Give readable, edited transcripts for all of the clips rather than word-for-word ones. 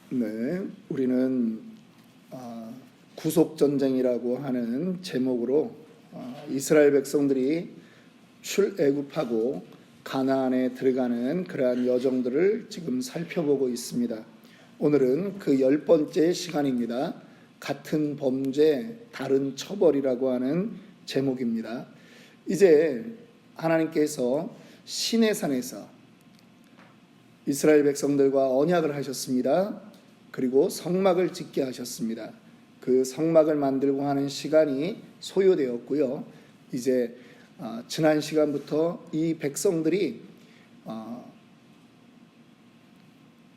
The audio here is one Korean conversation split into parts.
네, 우리는 구속전쟁이라고 하는 제목으로 이스라엘 백성들이 출애굽하고 가나안에 들어가는 그러한 여정들을 지금 살펴보고 있습니다. 오늘은 그 10번째 시간입니다. 같은 범죄, 다른 처벌이라고 하는 제목입니다. 이제 하나님께서 시내산에서 이스라엘 백성들과 언약을 하셨습니다. 그리고 성막을 짓게 하셨습니다. 그 성막을 만들고 하는 시간이 소요되었고요. 이제 지난 시간부터 이 백성들이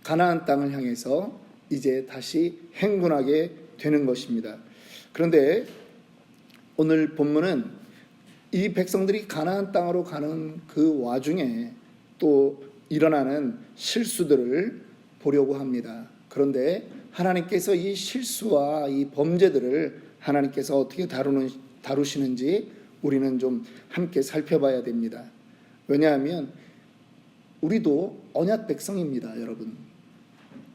가나안 땅을 향해서 이제 다시 행군하게 되는 것입니다. 그런데 오늘 본문은 이 백성들이 가나안 땅으로 가는 그 와중에 또 일어나는 실수들을 보려고 합니다. 그런데 하나님께서 이 실수와 이 범죄들을 하나님께서 어떻게 다루시는지 우리는 좀 함께 살펴봐야 됩니다. 왜냐하면 우리도 언약 백성입니다, 여러분.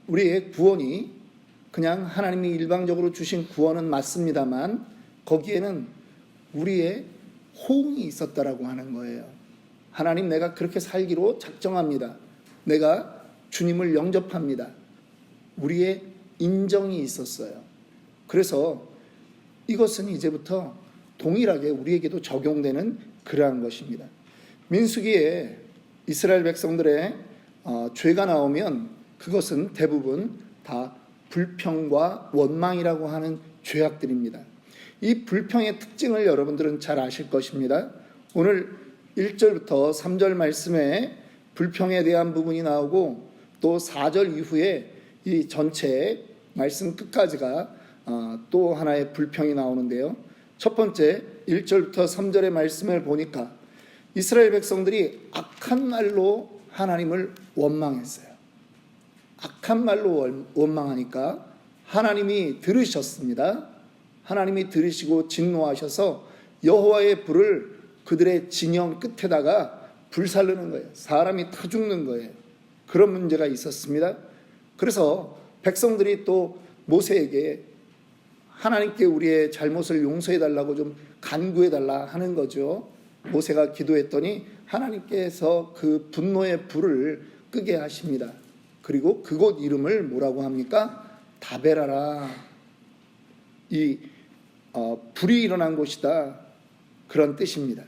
우리의 구원이 그냥 하나님이 일방적으로 주신 구원은 맞습니다만 거기에는 우리의 호응이 있었다라고 하는 거예요. 하나님, 내가 그렇게 살기로 작정합니다. 내가 주님을 영접합니다. 우리의 인정이 있었어요. 그래서 이것은 이제부터 동일하게 우리에게도 적용되는 그러한 것입니다. 민수기에 이스라엘 백성들의 죄가 나오면 그것은 대부분 다 불평과 원망이라고 하는 죄악들입니다. 이 불평의 특징을 여러분들은 잘 아실 것입니다. 오늘 1절부터 3절 말씀에 불평에 대한 부분이 나오고 또 4절 이후에 이 전체 말씀 끝까지가 또 하나의 불평이 나오는데요. 첫 번째 1절부터 3절의 말씀을 보니까 이스라엘 백성들이 악한 말로 하나님을 원망했어요. 악한 말로 원망하니까 하나님이 들으셨습니다. 하나님이 들으시고 진노하셔서 여호와의 불을 그들의 진영 끝에다가 불살르는 거예요. 사람이 타 죽는 거예요. 그런 문제가 있었습니다. 그래서 백성들이 또 모세에게 하나님께 우리의 잘못을 용서해달라고 좀 간구해달라 하는 거죠. 모세가 기도했더니 하나님께서 그 분노의 불을 끄게 하십니다. 그리고 그곳 이름을 뭐라고 합니까? 다베라라. 이 불이 일어난 곳이다. 그런 뜻입니다.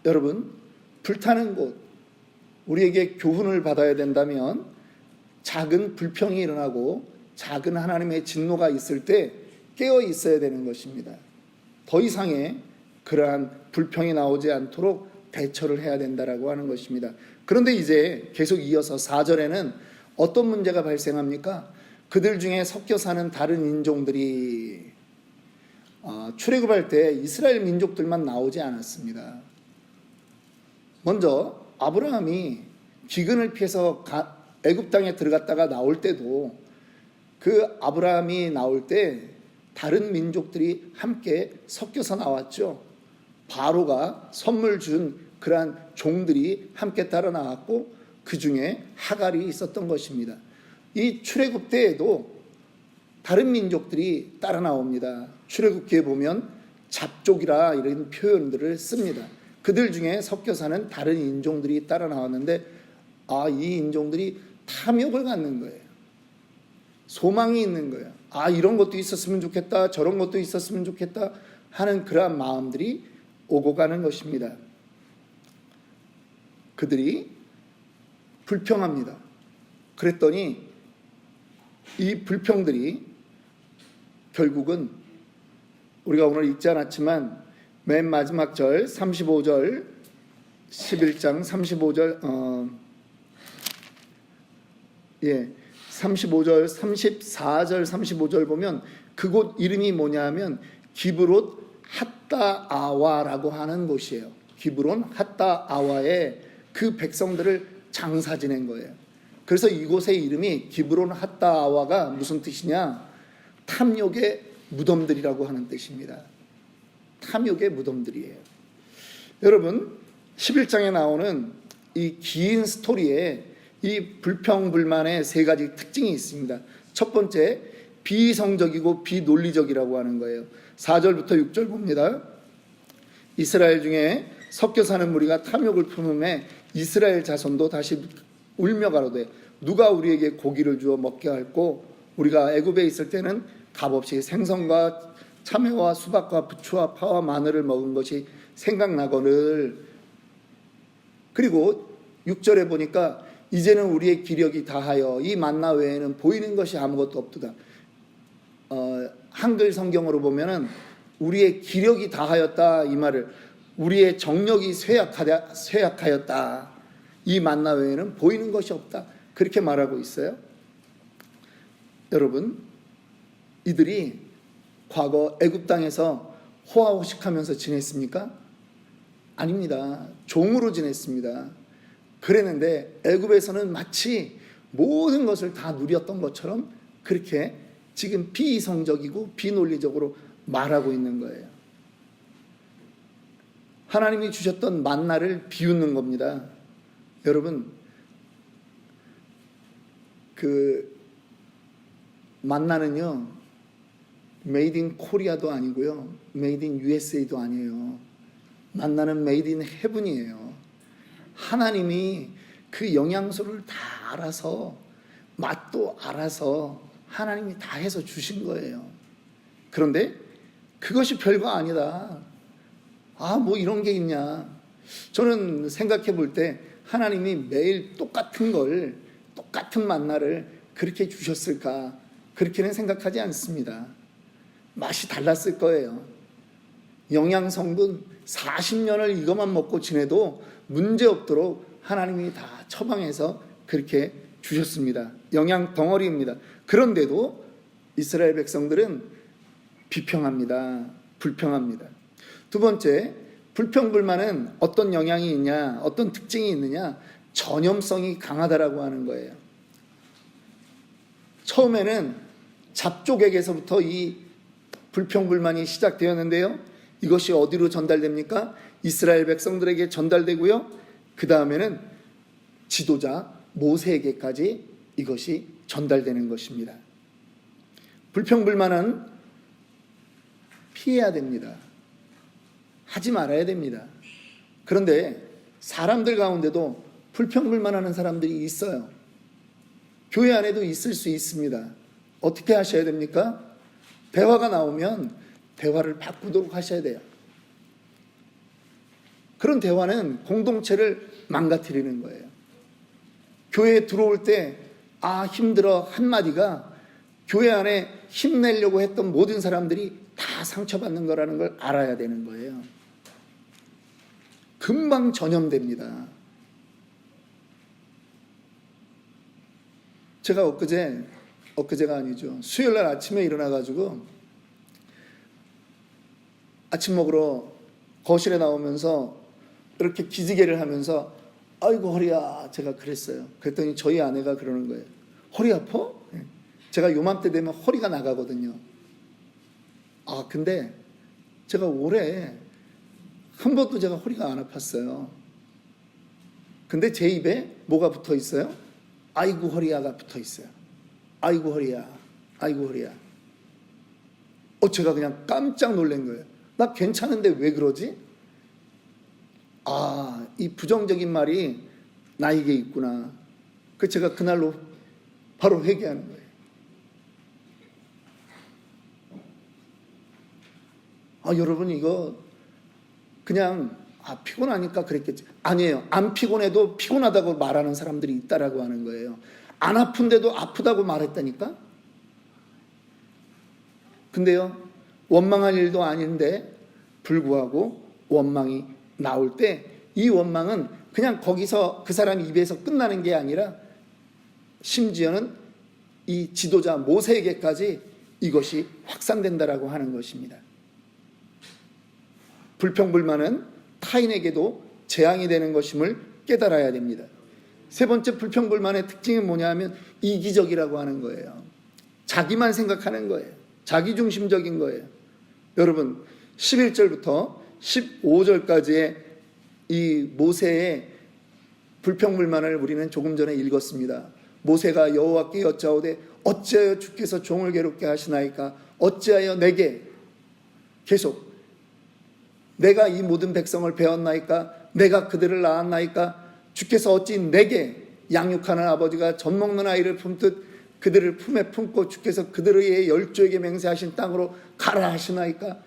여러분, 불타는 곳, 우리에게 교훈을 받아야 된다면 작은 불평이 일어나고 작은 하나님의 진노가 있을 때 깨어 있어야 되는 것입니다. 더 이상의 그러한 불평이 나오지 않도록 대처를 해야 된다라고 하는 것입니다. 그런데 이제 계속 이어서 4절에는 어떤 문제가 발생합니까? 그들 중에 섞여 사는 다른 인종들이 출애굽할 때 이스라엘 민족들만 나오지 않았습니다. 먼저 아브라함이 기근을 피해서 애굽 땅에 들어갔다가 나올 때도 그 아브라함이 나올 때 다른 민족들이 함께 섞여서 나왔죠. 바로가 선물 준 그러한 종들이 함께 따라 나왔고 그 중에 하갈이 있었던 것입니다. 이 출애굽 때에도 다른 민족들이 따라 나옵니다. 출애굽기에 보면 잡족이라 이런 표현들을 씁니다. 그들 중에 섞여 사는 다른 인종들이 따라 나왔는데 이 인종들이 탐욕을 갖는 거예요. 소망이 있는 거예요. 이런 것도 있었으면 좋겠다, 저런 것도 있었으면 좋겠다 하는 그러한 마음들이 오고 가는 것입니다. 그들이 불평합니다. 그랬더니 이 불평들이 결국은 우리가 오늘 읽지 않았지만 맨 마지막 절 35절 11장 35절 35절 34절 35절 보면 그곳 이름이 뭐냐면 기브롯 핫다아와라고 하는 곳이에요. 기브론 핫다아와에 그 백성들을 장사 지낸 거예요. 그래서 이곳의 이름이 기브론 핫다아와가 무슨 뜻이냐? 탐욕의 무덤들이라고 하는 뜻입니다. 탐욕의 무덤들이에요. 여러분, 11장에 나오는 이 긴 스토리에 이 불평불만의 세 가지 특징이 있습니다. 첫 번째, 비이성적이고 비논리적이라고 하는 거예요. 4절부터 6절 봅니다. 이스라엘 중에 섞여 사는 무리가 탐욕을 품음에 이스라엘 자손도 다시 울며 가로되 누가 우리에게 고기를 주어 먹게 할꼬? 우리가 애굽에 있을 때는 값없이 생선과 참외와 수박과 부추와 파와 마늘을 먹은 것이 생각나거늘. 그리고 6절에 보니까 이제는 우리의 기력이 다하여 이 만나 외에는 보이는 것이 아무것도 없도다. 한글 성경으로 보면은 우리의 기력이 다하였다, 이 말을, 우리의 정력이 쇠약하였다, 이 만나 외에는 보이는 것이 없다, 그렇게 말하고 있어요. 여러분, 이들이 과거 애굽 땅에서 호화호식하면서 지냈습니까? 아닙니다. 종으로 지냈습니다. 그랬는데 애굽에서는 마치 모든 것을 다 누렸던 것처럼 그렇게 지금 비이성적이고 비논리적으로 말하고 있는 거예요. 하나님이 주셨던 만나를 비웃는 겁니다. 여러분, 그 만나는요, 메이드 인 코리아도 아니고요, 메이드 인 USA도 아니에요. 만나는 메이드 인 헤븐이에요. 하나님이 그 영양소를 다 알아서, 맛도 알아서 하나님이 다 해서 주신 거예요. 그런데 그것이 별거 아니다. 뭐 이런 게 있냐. 저는 생각해 볼 때 하나님이 매일 똑같은 걸, 똑같은 만나를 그렇게 주셨을까? 그렇게는 생각하지 않습니다. 맛이 달랐을 거예요. 영양성분 40년을 이것만 먹고 지내도 문제없도록 하나님이 다 처방해서 그렇게 주셨습니다. 영양 덩어리입니다. 그런데도 이스라엘 백성들은 비평합니다. 불평합니다. 두 번째, 불평불만은 어떤 영향이 있냐, 어떤 특징이 있느냐, 전염성이 강하다라고 하는 거예요. 처음에는 잡족에게서부터 이 불평불만이 시작되었는데요. 이것이 어디로 전달됩니까? 이스라엘 백성들에게 전달되고요. 그 다음에는 지도자 모세에게까지 이것이 전달되는 것입니다. 불평불만은 피해야 됩니다. 하지 말아야 됩니다. 그런데 사람들 가운데도 불평불만하는 사람들이 있어요. 교회 안에도 있을 수 있습니다. 어떻게 하셔야 됩니까? 대화가 나오면 대화를 바꾸도록 하셔야 돼요. 그런 대화는 공동체를 망가뜨리는 거예요. 교회에 들어올 때 힘들어 한마디가 교회 안에 힘내려고 했던 모든 사람들이 다 상처받는 거라는 걸 알아야 되는 거예요. 금방 전염됩니다. 제가 엊그제가 아니죠. 수요일날 아침에 일어나가지고 아침 먹으러 거실에 나오면서 이렇게 기지개를 하면서 아이고 허리야, 제가 그랬어요. 그랬더니 저희 아내가 그러는 거예요. 허리 아파? 제가 요맘때 되면 허리가 나가거든요. 근데 제가 올해 한 번도 제가 허리가 안 아팠어요. 근데 제 입에 뭐가 붙어 있어요? 아이고 허리야가 붙어 있어요. 아이고 허리야, 아이고 허리야. 제가 그냥 깜짝 놀란 거예요. 나 괜찮은데 왜 그러지? 이 부정적인 말이 나에게 있구나. 제가 그날로 바로 회개하는 거예요. 여러분, 이거 그냥 피곤하니까 그랬겠지. 아니에요. 안 피곤해도 피곤하다고 말하는 사람들이 있다라고 하는 거예요. 안 아픈데도 아프다고 말했다니까. 근데요, 원망할 일도 아닌데 불구하고 원망이 나올 때 이 원망은 그냥 거기서 그 사람 입에서 끝나는 게 아니라 심지어는 이 지도자 모세에게까지 이것이 확산된다라고 하는 것입니다. 불평불만은 타인에게도 재앙이 되는 것임을 깨달아야 됩니다. 세 번째, 불평불만의 특징이 뭐냐면 이기적이라고 하는 거예요. 자기만 생각하는 거예요. 자기중심적인 거예요. 여러분, 11절부터 15절까지의 이 모세의 불평불만을 우리는 조금 전에 읽었습니다. 모세가 여호와께 여짜오되 어찌하여 주께서 종을 괴롭게 하시나이까? 어찌하여 내게 계속 내가 이 모든 백성을 배웠나이까? 내가 그들을 낳았나이까? 주께서 어찌 내게 양육하는 아버지가 젖 먹는 아이를 품듯 그들을 품에 품고 주께서 그들의 열조에게 맹세하신 땅으로 가라 하시나이까?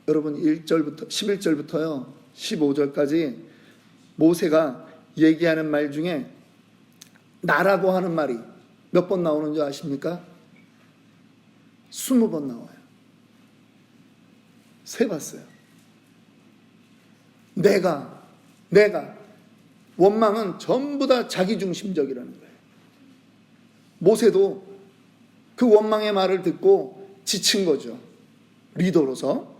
여러분 1절부터 11절부터요 15절까지 모세가 얘기하는 말 중에 나라고 하는 말이 몇 번 나오는 줄 아십니까? 20번 나와요. 세봤어요. 내가 원망은 전부 다 자기중심적이라는 거예요. 모세도 그 원망의 말을 듣고 지친 거죠. 리더로서.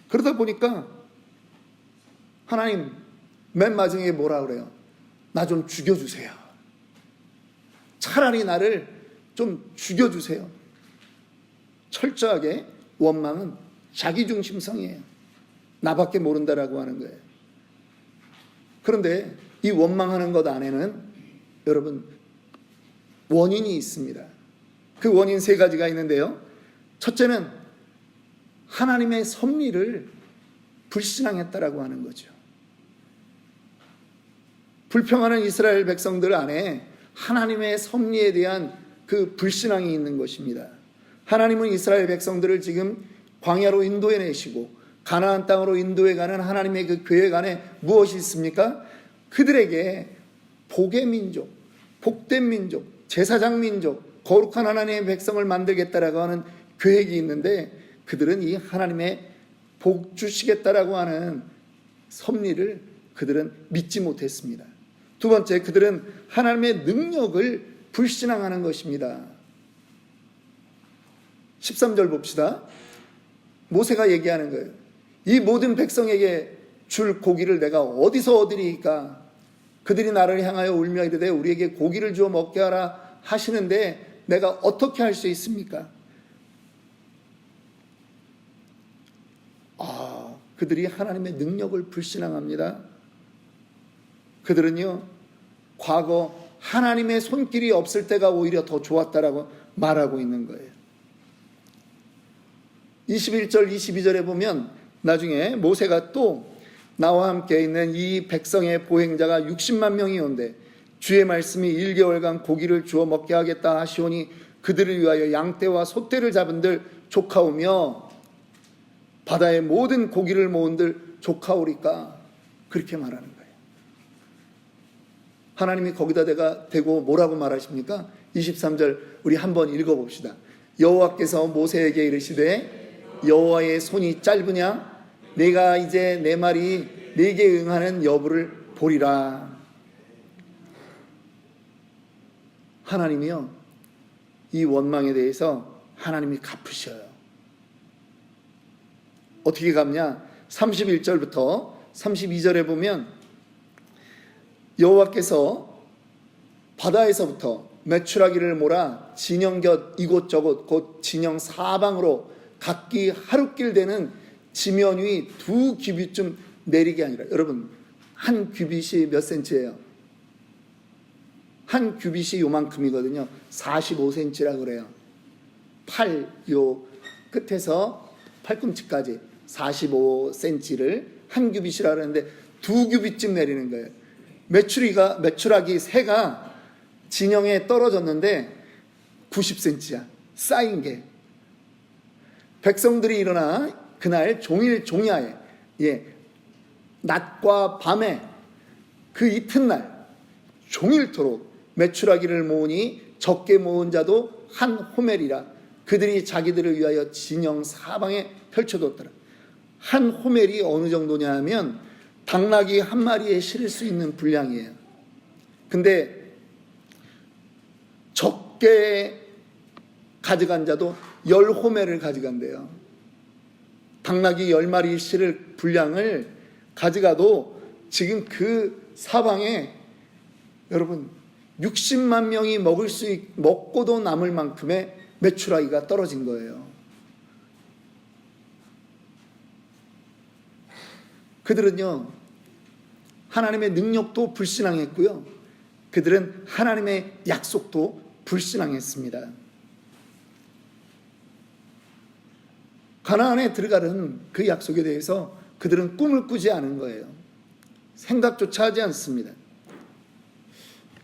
그러다 보니까 하나님 맨 마지막에 뭐라 그래요? 나 좀 죽여주세요. 차라리 나를 좀 죽여주세요. 철저하게 원망은 자기중심성이에요. 나밖에 모른다라고 하는 거예요. 그런데 이 원망하는 것 안에는 여러분 원인이 있습니다. 그 원인 세 가지가 있는데요. 첫째는 하나님의 섭리를 불신앙했다라고 하는 거죠. 불평하는 이스라엘 백성들 안에 하나님의 섭리에 대한 그 불신앙이 있는 것입니다. 하나님은 이스라엘 백성들을 지금 광야로 인도해 내시고 가나안 땅으로 인도해 가는 하나님의 그 계획 안에 무엇이 있습니까? 그들에게 복의 민족, 복된 민족, 제사장 민족, 거룩한 하나님의 백성을 만들겠다라고 하는 계획이 있는데 그들은 이 하나님의 복 주시겠다라고 하는 섭리를 그들은 믿지 못했습니다. 두 번째, 그들은 하나님의 능력을 불신앙하는 것입니다. 13절 봅시다. 모세가 얘기하는 거예요. 이 모든 백성에게 줄 고기를 내가 어디서 얻으리이까? 그들이 나를 향하여 울며 이르되 우리에게 고기를 주어 먹게 하라 하시는데 내가 어떻게 할 수 있습니까? 그들이 하나님의 능력을 불신앙합니다. 그들은요, 과거 하나님의 손길이 없을 때가 오히려 더 좋았다라고 말하고 있는 거예요. 21절, 22절에 보면 나중에 모세가 또 나와 함께 있는 이 백성의 보행자가 60만 명이 온대 주의 말씀이 1개월간 고기를 주어 먹게 하겠다 하시오니 그들을 위하여 양떼와 소떼를 잡은들 조카오며 바다의 모든 고기를 모은들 조카오리까? 그렇게 말하는 거예요. 하나님이 거기다 대고 뭐라고 말하십니까? 23절 우리 한번 읽어봅시다. 여호와께서 모세에게 이르시되 여호와의 손이 짧으냐? 내가 이제 내 말이 네게 응하는 여부를 보리라. 하나님이요, 이 원망에 대해서 하나님이 갚으셔요. 어떻게 갚냐? 31절부터 32절에 보면 여호와께서 바다에서부터 메추라기를 몰아 진영 곁 이곳저곳 곧 진영 사방으로 각기 하루길 되는 지면 위 2규빗쯤 내리게 하니라. 여러분, 한 규빗이 몇 센치예요? 한 규빗이 요만큼이거든요. 45cm라 그래요. 팔 요 끝에서 팔꿈치까지 45cm를 한 규빗이라 그러는데 2규빗쯤 내리는 거예요. 메추라기 새가 진영에 떨어졌는데 90cm야. 쌓인 게. 백성들이 일어나 그날 종일 종야에, 낮과 밤에 그 이튿날 종일토록 메추라기를 모으니 적게 모은 자도 한 호멜이라. 그들이 자기들을 위하여 진영 사방에 펼쳐뒀더라. 한 호멜이 어느 정도냐 하면 당나귀 한 마리에 실을 수 있는 분량이에요. 근데 적게 가져간 자도 10호멜을 가져간대요. 당나귀 10마리 실을 분량을 가져가도 지금 그 사방에 여러분 60만 명이 먹고도 남을 만큼의 메추라기가 떨어진 거예요. 그들은요, 하나님의 능력도 불신앙했고요. 그들은 하나님의 약속도 불신앙했습니다. 가나안에 들어가는 그 약속에 대해서 그들은 꿈을 꾸지 않은 거예요. 생각조차 하지 않습니다.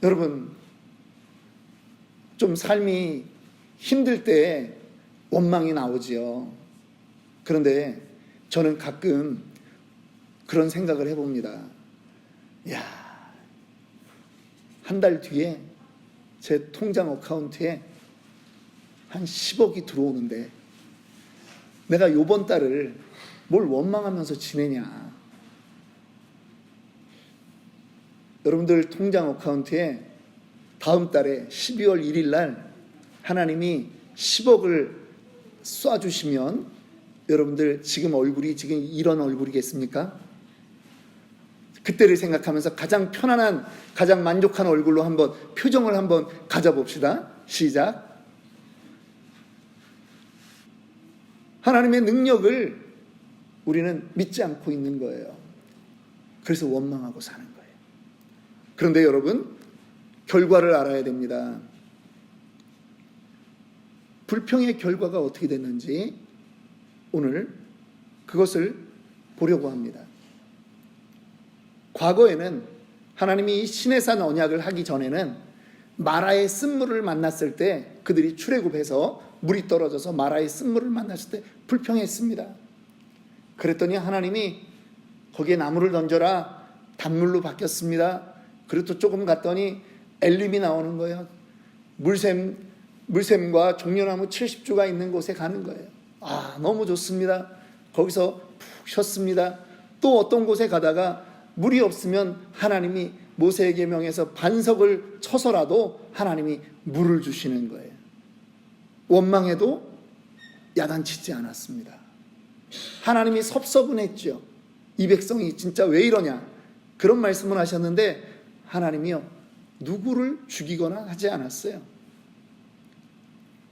여러분, 좀 삶이 힘들 때 원망이 나오지요. 그런데 저는 가끔 그런 생각을 해봅니다. 야, 한 달 뒤에 제 통장 어카운트에 한 10억이 들어오는데 내가 요번 달을 뭘 원망하면서 지내냐. 여러분들 통장 어카운트에 다음 달에 12월 1일 날 하나님이 10억을 쏴주시면 여러분들 지금 얼굴이 지금 이런 얼굴이겠습니까? 그때를 생각하면서 가장 편안한, 가장 만족한 얼굴로 한번 표정을 한번 가져봅시다. 시작. 하나님의 능력을 우리는 믿지 않고 있는 거예요. 그래서 원망하고 사는 거예요. 그런데 여러분, 결과를 알아야 됩니다. 불평의 결과가 어떻게 됐는지 오늘 그것을 보려고 합니다. 과거에는 하나님이 시내산 언약을 하기 전에는 마라의 쓴물을 만났을 때 그들이 출애굽해서 물이 떨어져서 마라의 쓴물을 만났을 때 불평했습니다. 그랬더니 하나님이 거기에 나무를 던져라, 단물로 바뀌었습니다. 그리고 또 조금 갔더니 엘림이 나오는 거예요. 물샘과 종려나무 70주가 있는 곳에 가는 거예요. 아, 너무 좋습니다. 거기서 푹 쉬었습니다. 또 어떤 곳에 가다가 물이 없으면 하나님이 모세에게 명해서 반석을 쳐서라도 하나님이 물을 주시는 거예요. 원망해도 야단치지 않았습니다. 하나님이 섭섭은했죠. 이 백성이 진짜 왜 이러냐, 그런 말씀을 하셨는데 하나님이요, 누구를 죽이거나 하지 않았어요.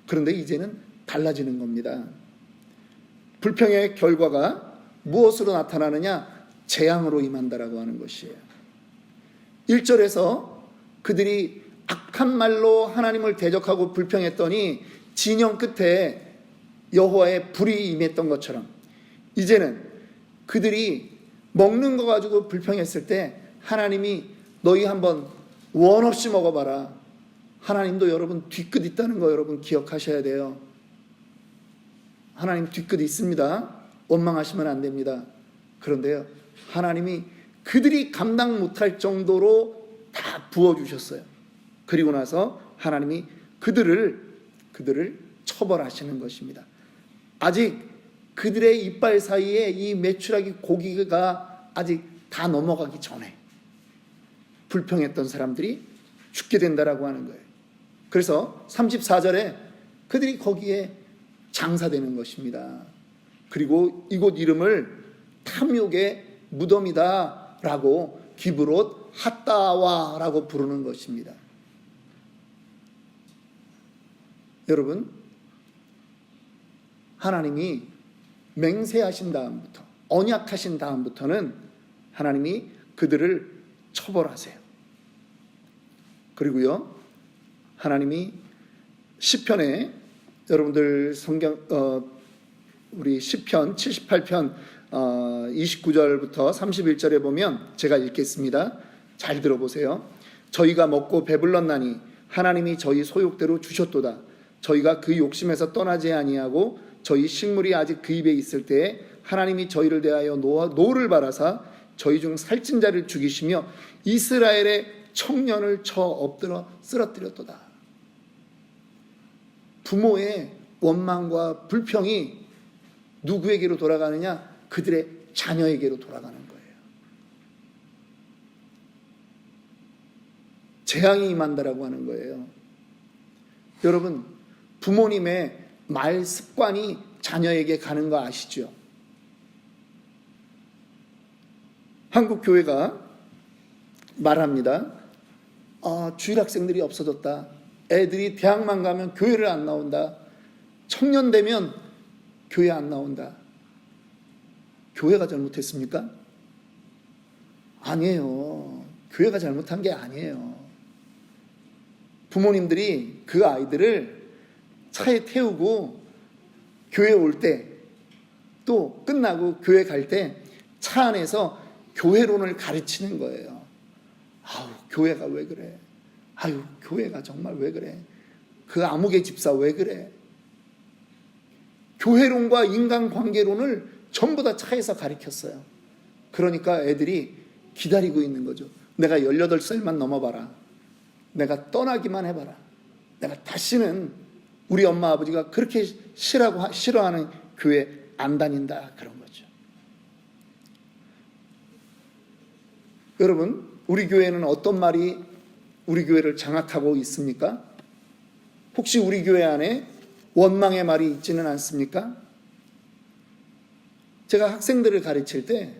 그런데 이제는 달라지는 겁니다. 불평의 결과가 무엇으로 나타나느냐? 재앙으로 임한다라고 하는 것이에요. 1절에서 그들이 악한 말로 하나님을 대적하고 불평했더니 진영 끝에 여호와의 불이 임했던 것처럼 이제는 그들이 먹는 거 가지고 불평했을 때 하나님이 너희 한번 원 없이 먹어봐라. 하나님도 여러분 뒤끝 있다는 거 여러분 기억하셔야 돼요. 하나님 뒤끝 있습니다. 원망하시면 안 됩니다. 그런데요, 하나님이 그들이 감당 못할 정도로 다 부어주셨어요. 그리고 나서 하나님이 그들을 처벌하시는 것입니다. 아직 그들의 이빨 사이에 이 메추라기 고기가 아직 다 넘어가기 전에 불평했던 사람들이 죽게 된다라고 하는 거예요. 그래서 34절에 그들이 거기에 장사되는 것입니다. 그리고 이곳 이름을 탐욕의 무덤이다 라고 기브롯 핫다와 라고 부르는 것입니다. 여러분, 하나님이 맹세하신 다음부터, 언약하신 다음부터는 하나님이 그들을 처벌하세요. 그리고요, 하나님이 시편에 여러분들 성경 우리 시편 78편 29절부터 31절에 보면 제가 읽겠습니다. 잘 들어보세요. 저희가 먹고 배불렀나니 하나님이 저희 소욕대로 주셨도다. 저희가 그 욕심에서 떠나지 아니하고 저희 식물이 아직 그 입에 있을 때에 하나님이 저희를 대하여 노를 바라사 저희 중 살찐 자를 죽이시며 이스라엘의 청년을 쳐 엎드려 쓰러뜨렸도다. 부모의 원망과 불평이 누구에게로 돌아가느냐? 그들의 자녀에게로 돌아가는 거예요. 재앙이 임한다라고 하는 거예요. 여러분, 부모님의 말 습관이 자녀에게 가는 거 아시죠? 한국 교회가 말합니다. 주일 학생들이 없어졌다. 애들이 대학만 가면 교회를 안 나온다. 청년 되면 교회 안 나온다. 교회가 잘못했습니까? 아니에요. 교회가 잘못한 게 아니에요. 부모님들이 그 아이들을 차에 태우고 교회 올 때, 또 끝나고 교회 갈 때 차 안에서 교회론을 가르치는 거예요. 아우, 교회가 왜 그래? 아유, 교회가 정말 왜 그래? 그 아무개 집사 왜 그래? 교회론과 인간관계론을 전부 다 차에서 가르쳤어요. 그러니까 애들이 기다리고 있는 거죠. 내가 18살만 넘어봐라. 내가 떠나기만 해봐라. 내가 다시는 우리 엄마 아버지가 그렇게 싫어하는 교회 안 다닌다. 그런 거죠. 여러분, 우리 교회는 어떤 말이 우리 교회를 장악하고 있습니까? 혹시 우리 교회 안에 원망의 말이 있지는 않습니까? 제가 학생들을 가르칠 때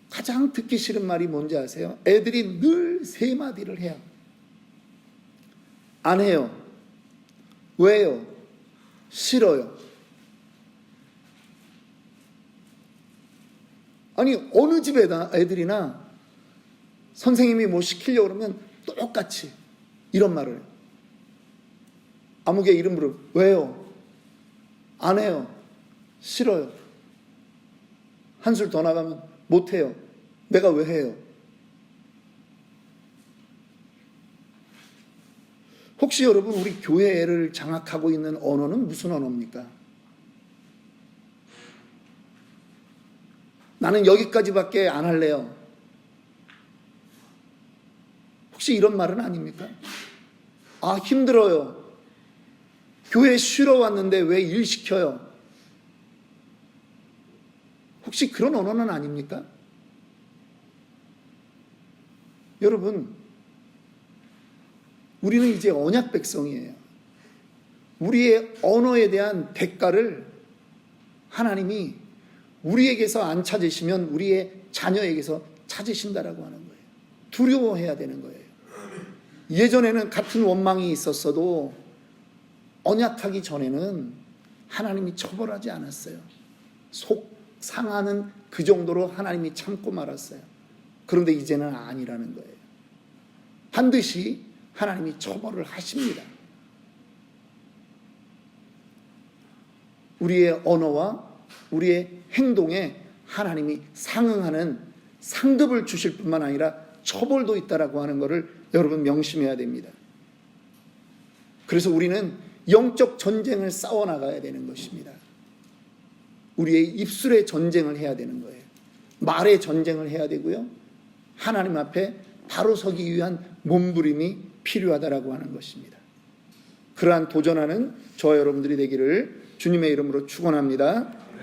가장 듣기 싫은 말이 뭔지 아세요? 애들이 늘 세 마디를 해요. 안 해요. 왜요? 싫어요. 아니, 어느 집 애들이나 선생님이 뭐 시키려고 그러면 똑같이 이런 말을 해요. 아무개 이름으로 왜요? 안 해요. 싫어요. 한술 더 나가면 못해요. 내가 왜 해요? 혹시 여러분, 우리 교회를 장악하고 있는 언어는 무슨 언어입니까? 나는 여기까지밖에 안 할래요. 혹시 이런 말은 아닙니까? 아, 힘들어요. 교회 쉬러 왔는데 왜 일 시켜요? 혹시 그런 언어는 아닙니까? 여러분, 우리는 이제 언약 백성이에요. 우리의 언어에 대한 대가를 하나님이 우리에게서 안 찾으시면 우리의 자녀에게서 찾으신다라고 하는 거예요. 두려워해야 되는 거예요. 예전에는 같은 원망이 있었어도 언약하기 전에는 하나님이 처벌하지 않았어요. 속 상하는 그 정도로 하나님이 참고 말았어요. 그런데 이제는 아니라는 거예요. 반드시 하나님이 처벌을 하십니다. 우리의 언어와 우리의 행동에 하나님이 상응하는 상급을 주실 뿐만 아니라 처벌도 있다라고 하는 것을 여러분 명심해야 됩니다. 그래서 우리는 영적 전쟁을 싸워나가야 되는 것입니다. 우리의 입술의 전쟁을 해야 되는 거예요. 말의 전쟁을 해야 되고요. 하나님 앞에 바로 서기 위한 몸부림이 필요하다라고 하는 것입니다. 그러한 도전하는 저와 여러분들이 되기를 주님의 이름으로 축원합니다.